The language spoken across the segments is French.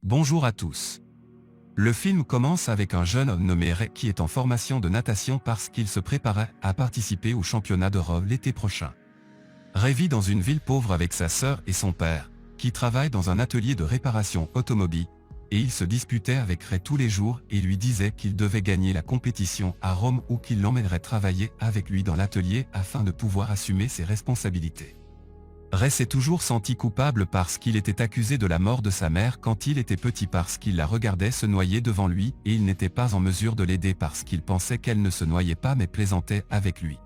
Bonjour à tous. Le film commence avec un jeune homme nommé Ray qui est en formation de natation parce qu'il se préparait à participer au championnat d'Europe l'été prochain. Ray vit dans une ville pauvre avec sa sœur et son père, qui travaillent dans un atelier de réparation automobile, et il se disputait avec Ray tous les jours et lui disait qu'il devait gagner la compétition à Rome ou qu'il l'emmènerait travailler avec lui dans l'atelier afin de pouvoir assumer ses responsabilités. Ray s'est toujours senti coupable parce qu'il était accusé de la mort de sa mère quand il était petit parce qu'il la regardait se noyer devant lui et il n'était pas en mesure de l'aider parce qu'il pensait qu'elle ne se noyait pas mais plaisantait avec lui.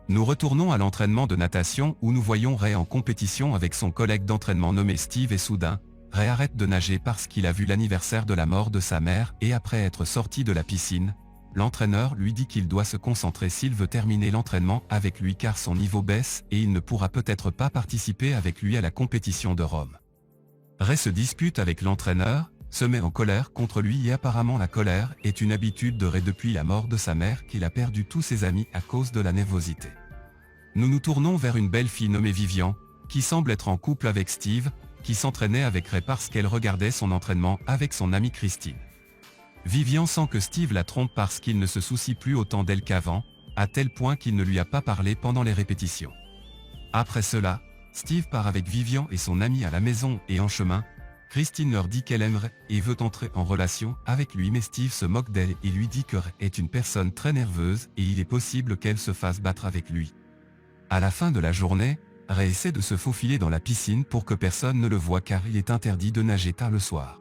Nous retournons à l'entraînement de natation où nous voyons Ray en compétition avec son collègue d'entraînement nommé Steve et soudain, Ray arrête de nager parce qu'il a vu l'anniversaire de la mort de sa mère et après être sorti de la piscine, l'entraîneur lui dit qu'il doit se concentrer s'il veut terminer l'entraînement avec lui car son niveau baisse et il ne pourra peut-être pas participer avec lui à la compétition de Rome. Ray se dispute avec l'entraîneur, se met en colère contre lui et apparemment la colère est une habitude de Ray depuis la mort de sa mère qu'il a perdu tous ses amis à cause de la nervosité. Nous nous tournons vers une belle fille nommée Vivian, qui semble être en couple avec Steve, qui s'entraînait avec Ray parce qu'elle regardait son entraînement avec son amie Christine. Vivian sent que Steve la trompe parce qu'il ne se soucie plus autant d'elle qu'avant, à tel point qu'il ne lui a pas parlé pendant les répétitions. Après cela, Steve part avec Vivian et son ami à la maison et en chemin, Christine leur dit qu'elle aimerait et veut entrer en relation avec lui mais Steve se moque d'elle et lui dit que Ray est une personne très nerveuse et il est possible qu'elle se fasse battre avec lui. À la fin de la journée, Ray essaie de se faufiler dans la piscine pour que personne ne le voie car il est interdit de nager tard le soir.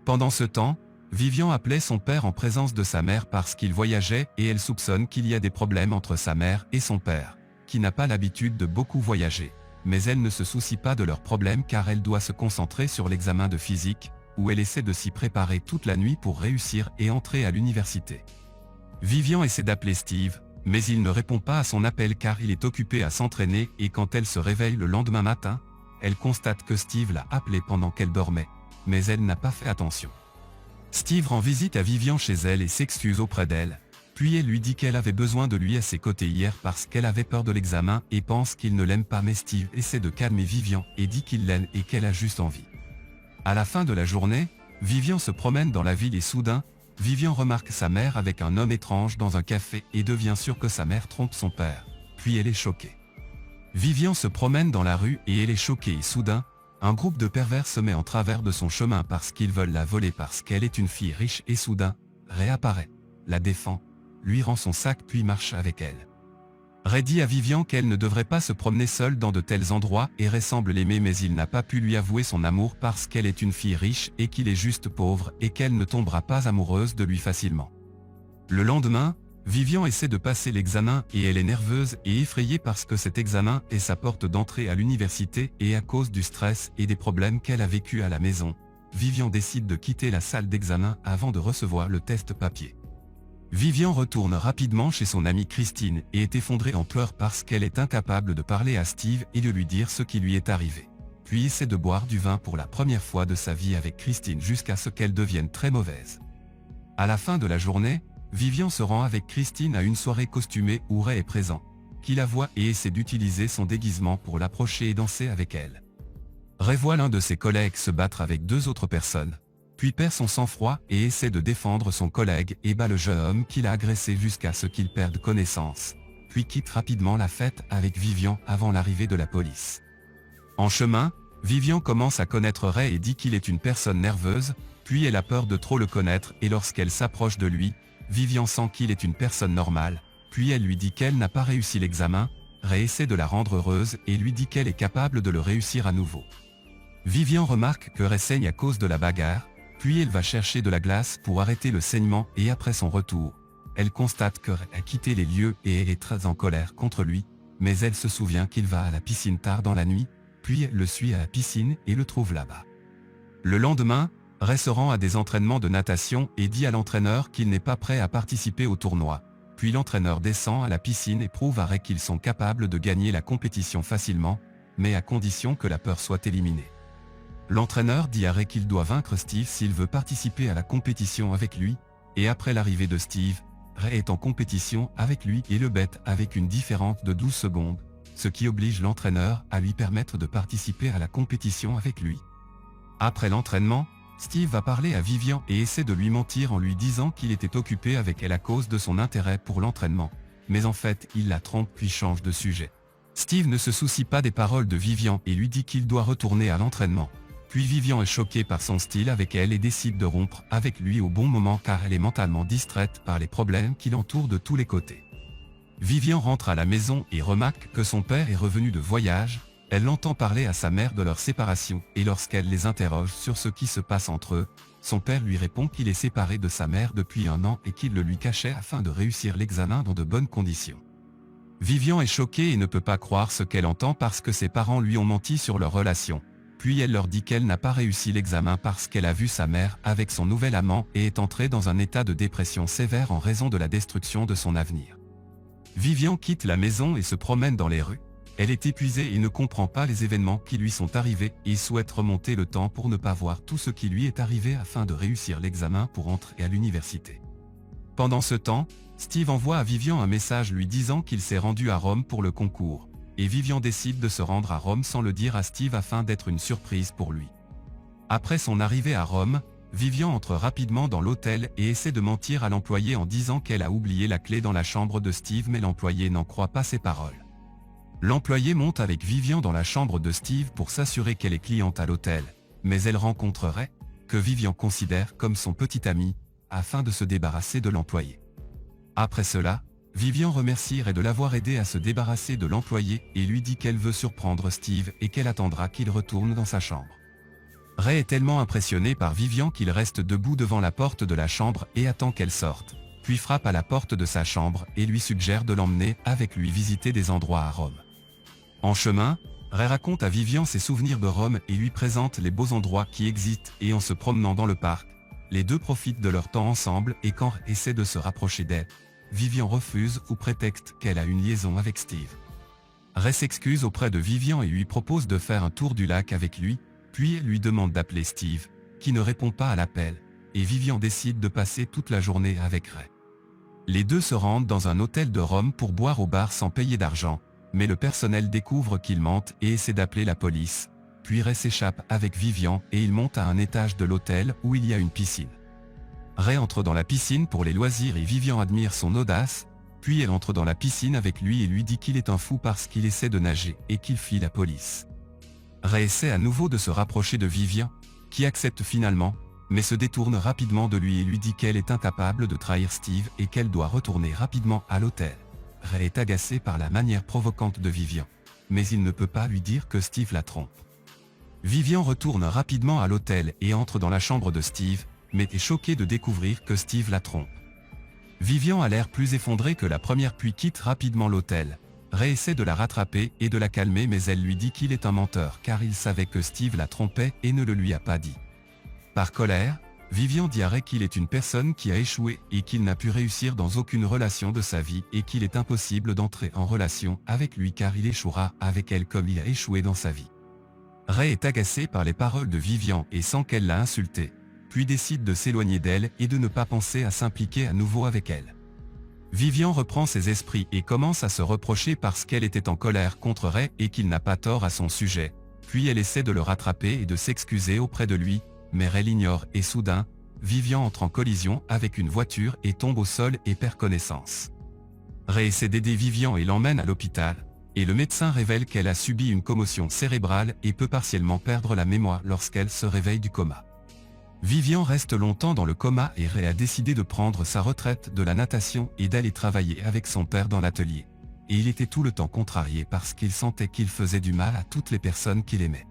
Pendant ce temps, Vivian appelait son père en présence de sa mère parce qu'il voyageait et elle soupçonne qu'il y a des problèmes entre sa mère et son père, qui n'a pas l'habitude de beaucoup voyager, mais elle ne se soucie pas de leurs problèmes car elle doit se concentrer sur l'examen de physique, où elle essaie de s'y préparer toute la nuit pour réussir et entrer à l'université. Vivian essaie d'appeler Steve, mais il ne répond pas à son appel car il est occupé à s'entraîner et quand elle se réveille le lendemain matin, elle constate que Steve l'a appelée pendant qu'elle dormait, mais elle n'a pas fait attention. Steve rend visite à Vivian chez elle et s'excuse auprès d'elle, puis elle lui dit qu'elle avait besoin de lui à ses côtés hier parce qu'elle avait peur de l'examen et pense qu'il ne l'aime pas mais Steve essaie de calmer Vivian et dit qu'il l'aime et qu'elle a juste envie. À la fin de la journée, Vivian se promène dans la ville et soudain, Vivian remarque sa mère avec un homme étrange dans un café et devient sûre que sa mère trompe son père, puis elle est choquée. Vivian se promène dans la rue et elle est choquée et soudain, un groupe de pervers se met en travers de son chemin parce qu'ils veulent la voler parce qu'elle est une fille riche et soudain, Ray apparaît, la défend, lui rend son sac puis marche avec elle. Ray dit à Vivian qu'elle ne devrait pas se promener seule dans de tels endroits et Ray semble l'aimer mais il n'a pas pu lui avouer son amour parce qu'elle est une fille riche et qu'il est juste pauvre et qu'elle ne tombera pas amoureuse de lui facilement. Le lendemain, Vivian essaie de passer l'examen et elle est nerveuse et effrayée parce que cet examen est sa porte d'entrée à l'université et à cause du stress et des problèmes qu'elle a vécu à la maison, Vivian décide de quitter la salle d'examen avant de recevoir le test papier. Vivian retourne rapidement chez son amie Christine et est effondrée en pleurs parce qu'elle est incapable de parler à Steve et de lui dire ce qui lui est arrivé. Puis essaie de boire du vin pour la première fois de sa vie avec Christine jusqu'à ce qu'elle devienne très mauvaise. À la fin de la journée, Vivian se rend avec Christine à une soirée costumée où Ray est présent, qui la voit et essaie d'utiliser son déguisement pour l'approcher et danser avec elle. Ray voit l'un de ses collègues se battre avec deux autres personnes, puis perd son sang-froid et essaie de défendre son collègue et bat le jeune homme qui l'a agressé jusqu'à ce qu'il perde connaissance, puis quitte rapidement la fête avec Vivian avant l'arrivée de la police. En chemin, Vivian commence à connaître Ray et dit qu'il est une personne nerveuse, puis elle a peur de trop le connaître et lorsqu'elle s'approche de lui, Vivian sent qu'il est une personne normale, puis elle lui dit qu'elle n'a pas réussi l'examen, Ray essaie de la rendre heureuse et lui dit qu'elle est capable de le réussir à nouveau. Vivian remarque que Ray saigne à cause de la bagarre, puis elle va chercher de la glace pour arrêter le saignement et après son retour, elle constate que Ray a quitté les lieux et elle est très en colère contre lui, mais elle se souvient qu'il va à la piscine tard dans la nuit, puis elle le suit à la piscine et le trouve là-bas. Le lendemain, Ray se rend à des entraînements de natation et dit à l'entraîneur qu'il n'est pas prêt à participer au tournoi. Puis l'entraîneur descend à la piscine et prouve à Ray qu'ils sont capables de gagner la compétition facilement, mais à condition que la peur soit éliminée. L'entraîneur dit à Ray qu'il doit vaincre Steve s'il veut participer à la compétition avec lui, et après l'arrivée de Steve, Ray est en compétition avec lui et le bat avec une différence de 12 secondes, ce qui oblige l'entraîneur à lui permettre de participer à la compétition avec lui. Après l'entraînement, Steve va parler à Vivian et essaie de lui mentir en lui disant qu'il était occupé avec elle à cause de son intérêt pour l'entraînement. Mais en fait, il la trompe puis change de sujet. Steve ne se soucie pas des paroles de Vivian et lui dit qu'il doit retourner à l'entraînement. Puis Vivian est choquée par son style avec elle et décide de rompre avec lui au bon moment car elle est mentalement distraite par les problèmes qui l'entourent de tous les côtés. Vivian rentre à la maison et remarque que son père est revenu de voyage. Elle l'entend parler à sa mère de leur séparation et lorsqu'elle les interroge sur ce qui se passe entre eux, son père lui répond qu'il est séparé de sa mère depuis 1 an et qu'il le lui cachait afin de réussir l'examen dans de bonnes conditions. Vivian est choquée et ne peut pas croire ce qu'elle entend parce que ses parents lui ont menti sur leur relation. Puis elle leur dit qu'elle n'a pas réussi l'examen parce qu'elle a vu sa mère avec son nouvel amant et est entrée dans un état de dépression sévère en raison de la destruction de son avenir. Vivian quitte la maison et se promène dans les rues. Elle est épuisée et ne comprend pas les événements qui lui sont arrivés et souhaite remonter le temps pour ne pas voir tout ce qui lui est arrivé afin de réussir l'examen pour entrer à l'université. Pendant ce temps, Steve envoie à Vivian un message lui disant qu'il s'est rendu à Rome pour le concours, et Vivian décide de se rendre à Rome sans le dire à Steve afin d'être une surprise pour lui. Après son arrivée à Rome, Vivian entre rapidement dans l'hôtel et essaie de mentir à l'employé en disant qu'elle a oublié la clé dans la chambre de Steve mais l'employé n'en croit pas ses paroles. L'employé monte avec Vivian dans la chambre de Steve pour s'assurer qu'elle est cliente à l'hôtel, mais elle rencontrerait que Vivian considère comme son petit ami, afin de se débarrasser de l'employé. Après cela, Vivian remercie Ray de l'avoir aidé à se débarrasser de l'employé et lui dit qu'elle veut surprendre Steve et qu'elle attendra qu'il retourne dans sa chambre. Ray est tellement impressionné par Vivian qu'il reste debout devant la porte de la chambre et attend qu'elle sorte, puis frappe à la porte de sa chambre et lui suggère de l'emmener avec lui visiter des endroits à Rome. En chemin, Ray raconte à Vivian ses souvenirs de Rome et lui présente les beaux endroits qui existent et en se promenant dans le parc, les deux profitent de leur temps ensemble et quand Ray essaie de se rapprocher d'elle, Vivian refuse ou prétexte qu'elle a une liaison avec Steve. Ray s'excuse auprès de Vivian et lui propose de faire un tour du lac avec lui, puis elle lui demande d'appeler Steve, qui ne répond pas à l'appel, et Vivian décide de passer toute la journée avec Ray. Les deux se rendent dans un hôtel de Rome pour boire au bar sans payer d'argent, mais le personnel découvre qu'ils mentent et essaie d'appeler la police, puis Ray s'échappe avec Vivian et il monte à un étage de l'hôtel où il y a une piscine. Ray entre dans la piscine pour les loisirs et Vivian admire son audace, puis elle entre dans la piscine avec lui et lui dit qu'il est un fou parce qu'il essaie de nager et qu'il fuit la police. Ray essaie à nouveau de se rapprocher de Vivian, qui accepte finalement, mais se détourne rapidement de lui et lui dit qu'elle est incapable de trahir Steve et qu'elle doit retourner rapidement à l'hôtel. Ray est agacé par la manière provocante de Vivian, mais il ne peut pas lui dire que Steve la trompe. Vivian retourne rapidement à l'hôtel et entre dans la chambre de Steve, mais est choqué de découvrir que Steve la trompe. Vivian a l'air plus effondrée que la première puis quitte rapidement l'hôtel. Ray essaie de la rattraper et de la calmer mais elle lui dit qu'il est un menteur car il savait que Steve la trompait et ne le lui a pas dit. Par colère, Vivian dit à Ray qu'il est une personne qui a échoué et qu'il n'a pu réussir dans aucune relation de sa vie et qu'il est impossible d'entrer en relation avec lui car il échouera avec elle comme il a échoué dans sa vie. Ray est agacé par les paroles de Vivian et sent qu'elle l'a insulté, puis décide de s'éloigner d'elle et de ne pas penser à s'impliquer à nouveau avec elle. Vivian reprend ses esprits et commence à se reprocher parce qu'elle était en colère contre Ray et qu'il n'a pas tort à son sujet, puis elle essaie de le rattraper et de s'excuser auprès de lui, mais Ray l'ignore et soudain, Vivian entre en collision avec une voiture et tombe au sol et perd connaissance. Ray essaie d'aider Vivian et l'emmène à l'hôpital, et le médecin révèle qu'elle a subi une commotion cérébrale et peut partiellement perdre la mémoire lorsqu'elle se réveille du coma. Vivian reste longtemps dans le coma et Ray a décidé de prendre sa retraite de la natation et d'aller travailler avec son père dans l'atelier. Et il était tout le temps contrarié parce qu'il sentait qu'il faisait du mal à toutes les personnes qu'il aimait.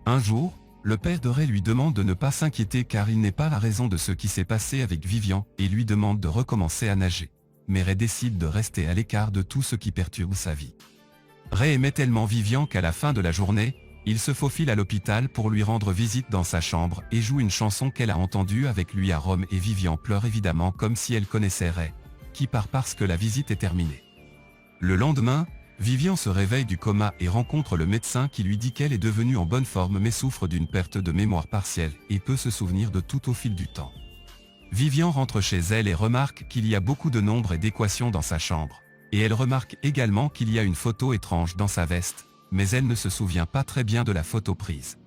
Un jour, le père de Ray lui demande de ne pas s'inquiéter car il n'est pas la raison de ce qui s'est passé avec Vivian et lui demande de recommencer à nager. Mais Ray décide de rester à l'écart de tout ce qui perturbe sa vie. Ray aimait tellement Vivian qu'à la fin de la journée, il se faufile à l'hôpital pour lui rendre visite dans sa chambre et joue une chanson qu'elle a entendue avec lui à Rome et Vivian pleure évidemment comme si elle connaissait Ray, qui part parce que la visite est terminée. Le lendemain, Vivian se réveille du coma et rencontre le médecin qui lui dit qu'elle est devenue en bonne forme mais souffre d'une perte de mémoire partielle et peut se souvenir de tout au fil du temps. Vivian rentre chez elle et remarque qu'il y a beaucoup de nombres et d'équations dans sa chambre, et elle remarque également qu'il y a une photo étrange dans sa veste, mais elle ne se souvient pas très bien de la photo prise.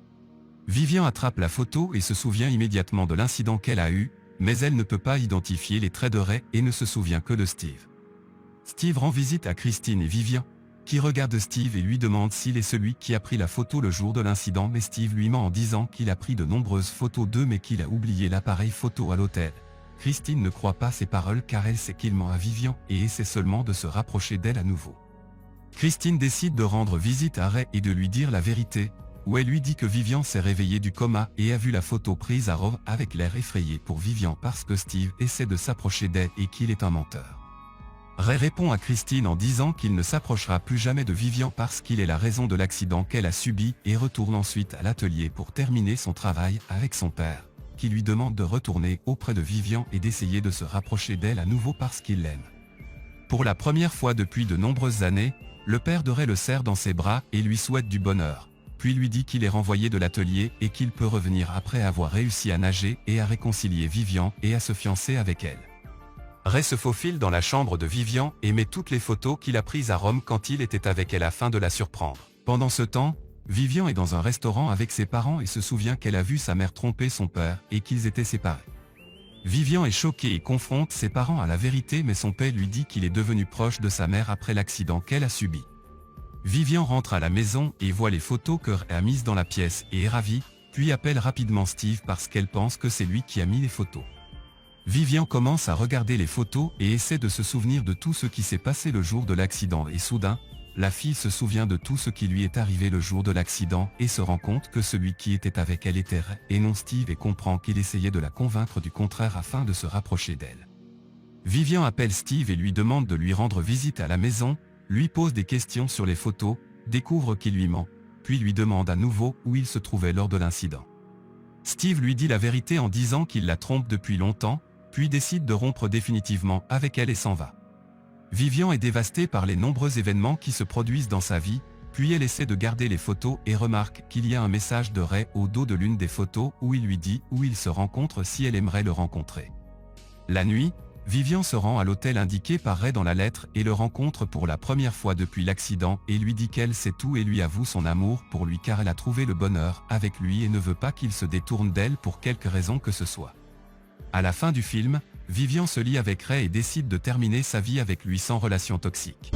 Vivian attrape la photo et se souvient immédiatement de l'incident qu'elle a eu, mais elle ne peut pas identifier les traits de Ray et ne se souvient que de Steve. Steve rend visite à Christine et Vivian, qui regardent Steve et lui demandent s'il est celui qui a pris la photo le jour de l'incident, mais Steve lui ment en disant qu'il a pris de nombreuses photos d'eux mais qu'il a oublié l'appareil photo à l'hôtel. Christine ne croit pas ses paroles car elle sait qu'il ment à Vivian et essaie seulement de se rapprocher d'elle à nouveau. Christine décide de rendre visite à Ray et de lui dire la vérité, où elle lui dit que Vivian s'est réveillée du coma et a vu la photo prise à Rome avec l'air effrayé pour Vivian parce que Steve essaie de s'approcher d'elle et qu'il est un menteur. Ray répond à Christine en disant qu'il ne s'approchera plus jamais de Vivian parce qu'il est la raison de l'accident qu'elle a subi et retourne ensuite à l'atelier pour terminer son travail avec son père, qui lui demande de retourner auprès de Vivian et d'essayer de se rapprocher d'elle à nouveau parce qu'il l'aime. Pour la première fois depuis de nombreuses années, le père de Ray le serre dans ses bras et lui souhaite du bonheur, puis lui dit qu'il est renvoyé de l'atelier et qu'il peut revenir après avoir réussi à nager et à réconcilier Vivian et à se fiancer avec elle. Ray se faufile dans la chambre de Vivian et met toutes les photos qu'il a prises à Rome quand il était avec elle afin de la surprendre. Pendant ce temps, Vivian est dans un restaurant avec ses parents et se souvient qu'elle a vu sa mère tromper son père et qu'ils étaient séparés. Vivian est choquée et confronte ses parents à la vérité, mais son père lui dit qu'il est devenu proche de sa mère après l'accident qu'elle a subi. Vivian rentre à la maison et voit les photos que Ray a mises dans la pièce et est ravie, puis appelle rapidement Steve parce qu'elle pense que c'est lui qui a mis les photos. Vivian commence à regarder les photos et essaie de se souvenir de tout ce qui s'est passé le jour de l'accident et soudain, la fille se souvient de tout ce qui lui est arrivé le jour de l'accident et se rend compte que celui qui était avec elle était Ray et non Steve et comprend qu'il essayait de la convaincre du contraire afin de se rapprocher d'elle. Vivian appelle Steve et lui demande de lui rendre visite à la maison, lui pose des questions sur les photos, découvre qu'il lui ment, puis lui demande à nouveau où il se trouvait lors de l'incident. Steve lui dit la vérité en disant qu'il la trompe depuis longtemps, puis décide de rompre définitivement avec elle et s'en va. Vivian est dévastée par les nombreux événements qui se produisent dans sa vie, puis elle essaie de garder les photos et remarque qu'il y a un message de Ray au dos de l'une des photos où il lui dit où il se rencontre si elle aimerait le rencontrer. La nuit, Vivian se rend à l'hôtel indiqué par Ray dans la lettre et le rencontre pour la première fois depuis l'accident et lui dit qu'elle sait tout et lui avoue son amour pour lui car elle a trouvé le bonheur avec lui et ne veut pas qu'il se détourne d'elle pour quelque raison que ce soit. À la fin du film, Vivian se lie avec Ray et décide de terminer sa vie avec lui sans relation toxique.